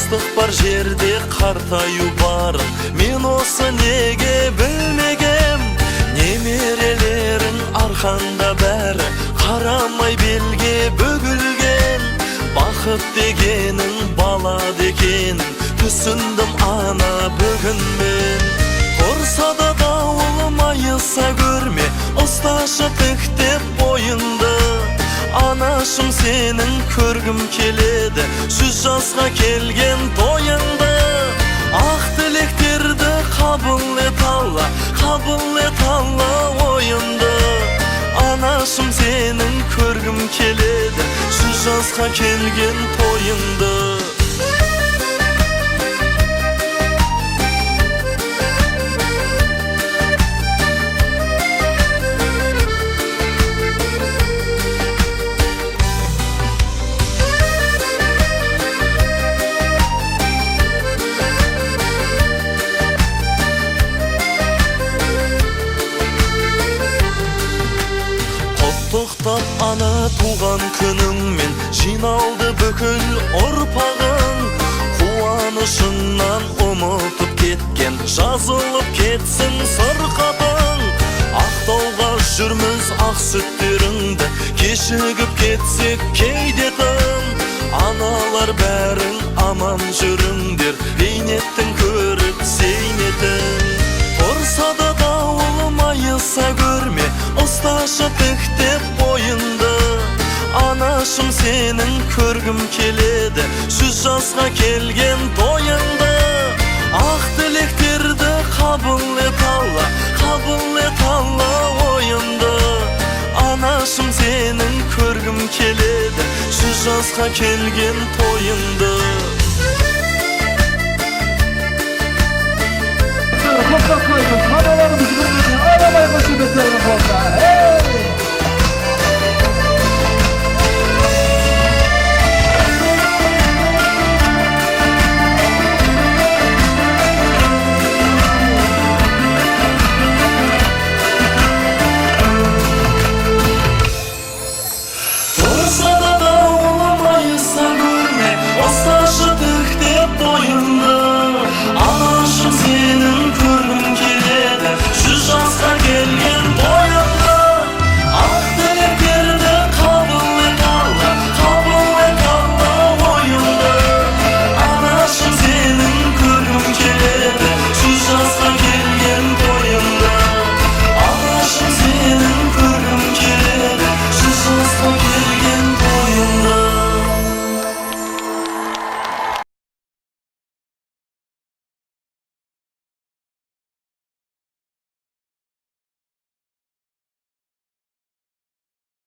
Жастық бар жерде қартаю барын, мен осы неге білмегем. Немерелерің арқанда бәрі, қарамай белге бөгілген. Бақыт дегенің бала дегенің, түсіндім ана бүгін мен. Тұрса да дауыл майыса көрме, ұсташы тіктеп бойыңды. Анашым сенің көргім келеді, 100 жасқа келген тойыңды. Ақ тілектерді қабыл ет Алла, қабыл ет Алла ойымды. Анашым сенің көргім келеді, 100 жасқа келген тойыңды. Құттықтап ана туған күніңмен, жиналды бүкіл ұрпағың. Қуанышыңнан ұмытып кеткен, жазылып кетсін сырқатың. Ақтауға жүрміз ақ сүттеріңді, кешігіп кетсек кейде тым. Аналар бәрің аман жүріңдер, бейнеттің көріп сейнетін. Тұрса да дауыл майыса көрме, ұсташы тіктеп бойыңды. Анашым сенің көргім келеді, 100 жасқа келген тойыңды. Ақ тілектерді қабыл ет Алла, қабыл ет Алла ойымды. Анашым сенің көргім келеді, 100 жасқа келген тойыңды. Қоқтап қойыңыз, аналарымыз бір-біріне арамай қошеметтерін болса.